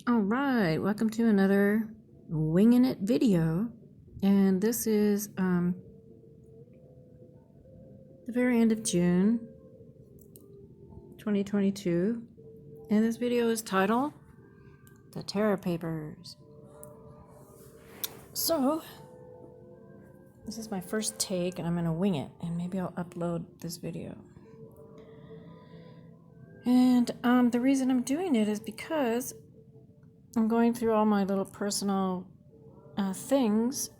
All right, welcome to another Winging It video. And this is the very end of June 2022. And this video is titled The Terror Papers. So, this is my first take, and I'm going to wing it, and maybe I'll upload this video. And the reason I'm doing it is because I'm going through all my little personal things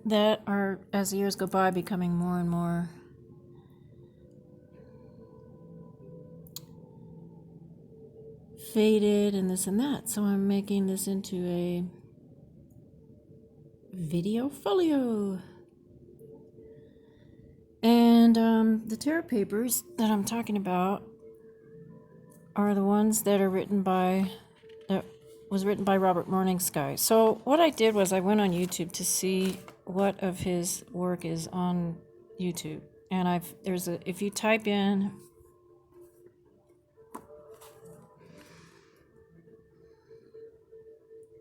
that are, as the years go by, becoming more and more faded and this and that. So I'm making this into a video folio. And the tarot papers that I'm talking about are the ones that was written by Robert Morningsky. So what I did was I went on YouTube to see what of his work is on YouTube. And if you type in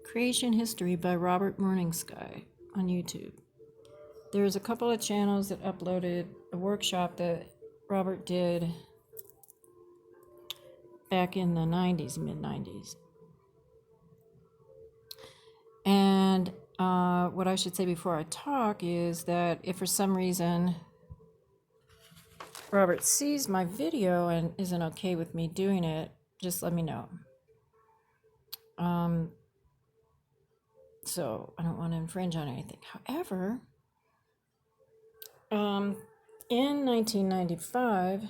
Creation History by Robert Morningsky on YouTube, there's a couple of channels that uploaded a workshop that Robert did back in the 90s, mid-90s. And what I should say before I talk is that if for some reason Robert sees my video and isn't okay with me doing it, just let me know. So I don't want to infringe on anything. However, in 1995, I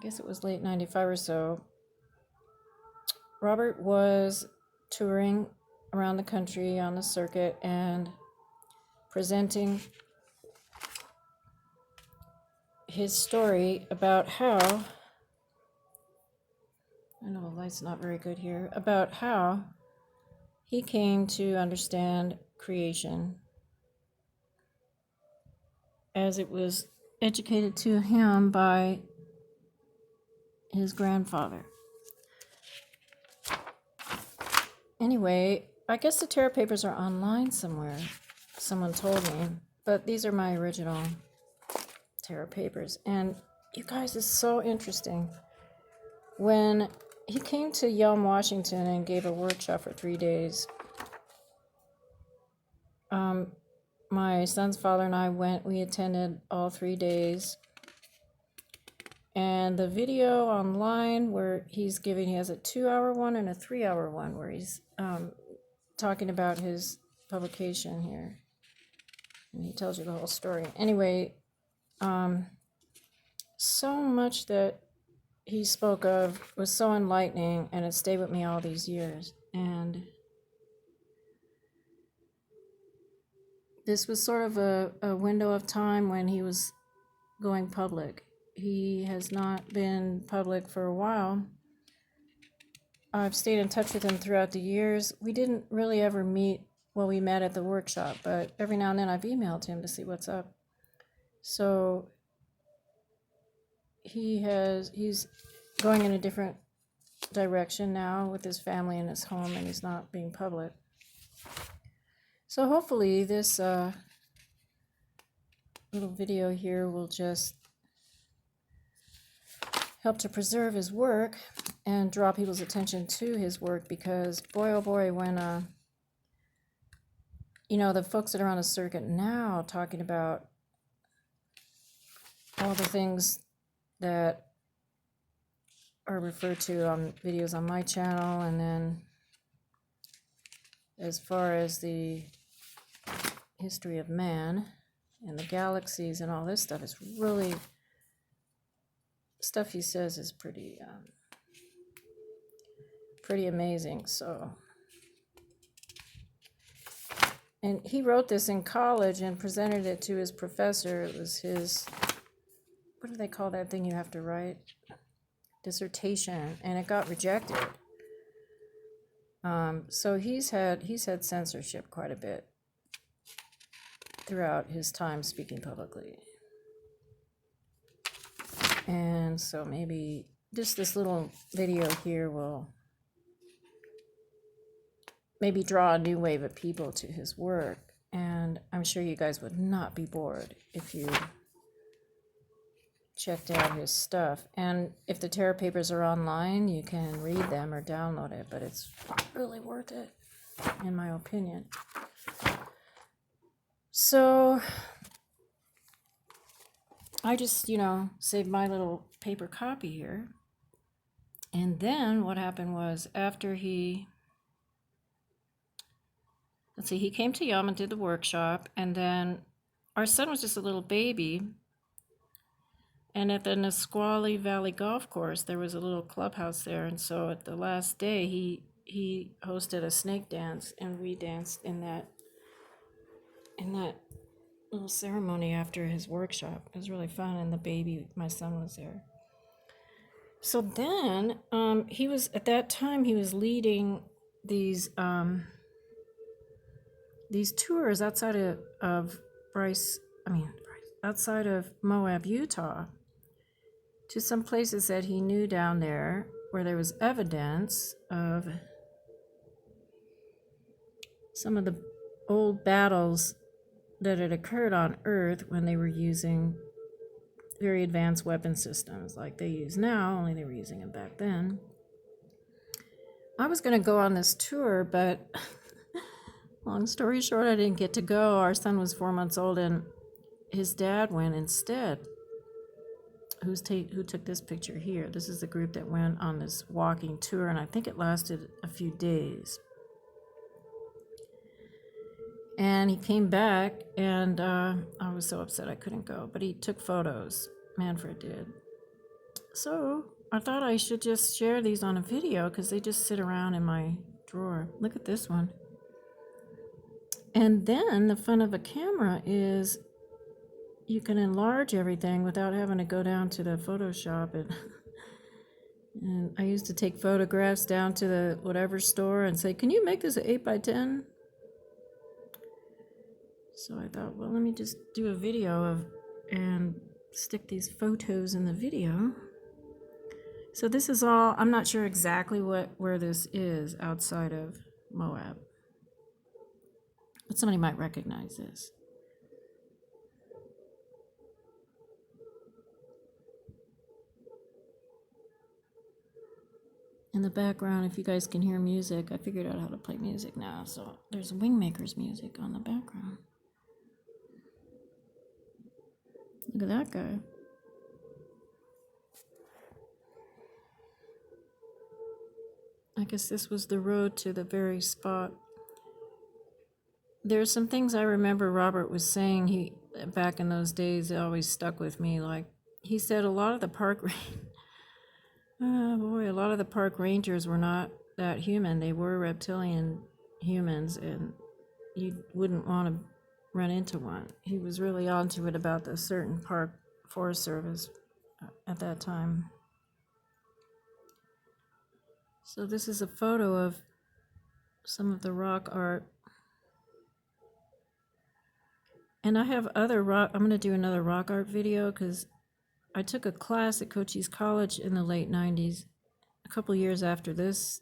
guess it was late 95 or so, Robert was touring around the country on the circuit and presenting his story about how, I know the light's not very good here, about how he came to understand creation as it was educated to him by his grandfather. Anyway, I guess the tarot papers are online somewhere, someone told me, but these are my original tarot papers. And you guys, it's so interesting. When he came to Yelm, Washington and gave a workshop for 3 days, my son's father and I we attended all 3 days. And the video online where he has a 2-hour one and a 3-hour one where he's talking about his publication here. And he tells you the whole story. Anyway, so much that he spoke of was so enlightening, and it stayed with me all these years. And this was sort of a window of time when he was going public. He has not been public for a while. I've stayed in touch with him throughout the years. We didn't really ever meet. Well, we met at the workshop, but every now and then I've emailed him to see what's up. So he's going in a different direction now with his family and his home, and he's not being public. So hopefully this little video here will just help to preserve his work and draw people's attention to his work, because boy oh boy, when the folks that are on the circuit now talking about all the things that are referred to on videos on my channel, and then as far as the history of man and the galaxies and all this stuff, is really stuff he says is pretty amazing. So, and he wrote this in college and presented it to his professor. It was his, what do they call that thing you have to write? Dissertation, and it got rejected. So he's had censorship quite a bit throughout his time speaking publicly. And so maybe just this little video here will maybe draw a new wave of people to his work. And I'm sure you guys would not be bored if you checked out his stuff. And if the Terror Papers are online, you can read them or download it, but it's really worth it, in my opinion. So I just, saved my little paper copy here. And then what happened was after he came to Yum and did the workshop, and then our son was just a little baby. And at the Nisqually Valley Golf Course, there was a little clubhouse there. And so at the last day, he hosted a snake dance, and we danced in that little ceremony after his workshop. It was really fun, and the baby, my son, was there. So then he was leading these tours outside of outside of Moab, Utah, to some places that he knew down there where there was evidence of some of the old battles that had occurred on Earth when they were using very advanced weapon systems like they use now, only they were using them back then. I was going to go on this tour, but long story short, I didn't get to go. Our son was 4 months old, and his dad went instead. Who took this picture here? This is the group that went on this walking tour, and I think it lasted a few days. And he came back, and I was so upset I couldn't go, but he took photos. Manfred did. So I thought I should just share these on a video because they just sit around in my drawer. Look at this one. And then the fun of a camera is you can enlarge everything without having to go down to the Photoshop. And I used to take photographs down to the whatever store and say, can you make this an 8x10? So I thought, well, let me just do a video and stick these photos in the video. So this is all, I'm not sure exactly where this is outside of Moab, but somebody might recognize this. In the background, if you guys can hear music, I figured out how to play music now. So there's Wingmaker's music on the background. Look at that guy. I guess this was the road to the very spot. There's some things I remember Robert was saying back in those days that always stuck with me. Like he said, a lot of the park rangers were not that human. They were reptilian humans, and you wouldn't want to run into one. He was really onto it about the certain park forest service at that time. So this is a photo of some of the rock art. And I have other rock, I'm going to do another rock art video because I took a class at Cochise College in the late 90s, a couple years after this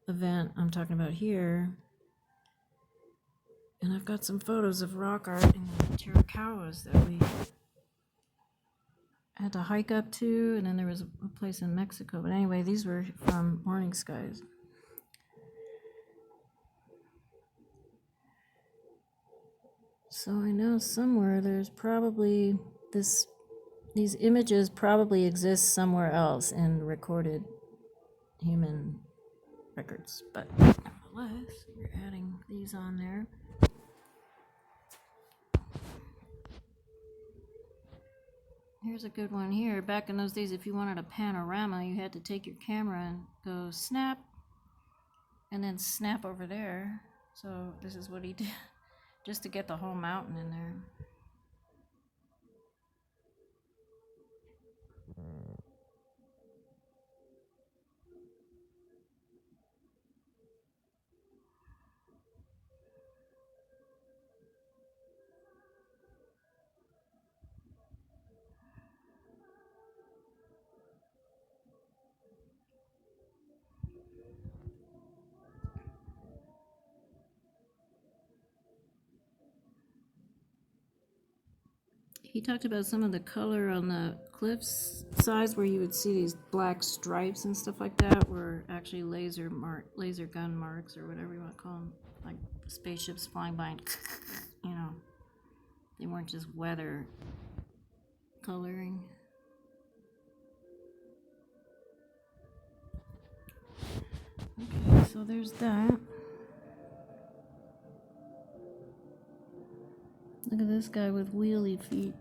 event I'm talking about here. And I've got some photos of rock art in the Chiricahuas that we had to hike up to, and then there was a place in Mexico. But anyway, these were from Morning Skies. So I know somewhere there's probably these images probably exist somewhere else in recorded human records, but nevertheless, we're adding these on there. Here's a good one here. Back in those days, if you wanted a panorama, you had to take your camera and go snap, and then snap over there. So this is what he did, just to get the whole mountain in there. he talked about some of the color on the cliffs sides where you would see these black stripes and stuff like that were actually laser gun marks or whatever you want to call them, like spaceships flying by and you know, they weren't just weather coloring. Okay, so there's that. Look at this guy with wheelie feet.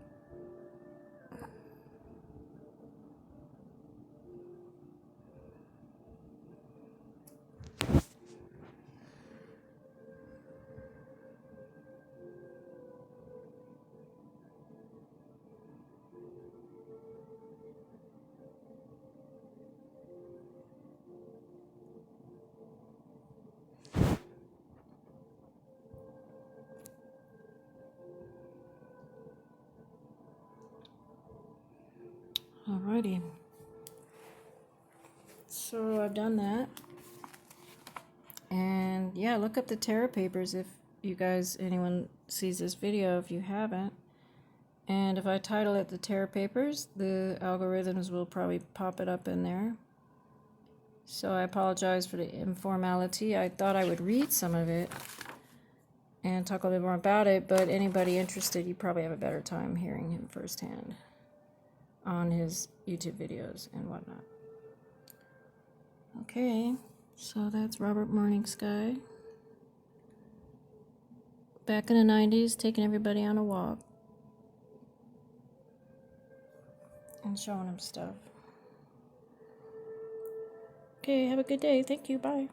Alrighty. So I've done that. And yeah, look up the Terra Papers if you guys, anyone sees this video, if you haven't. And if I title it the Terra Papers, the algorithms will probably pop it up in there. So I apologize for the informality. I thought I would read some of it and talk a little bit more about it, but anybody interested, you probably have a better time hearing him firsthand on his YouTube videos and whatnot. Okay, so that's Robert Morningsky. Back in the 90s, taking everybody on a walk and showing them stuff. Okay, have a good day. Thank you. Bye.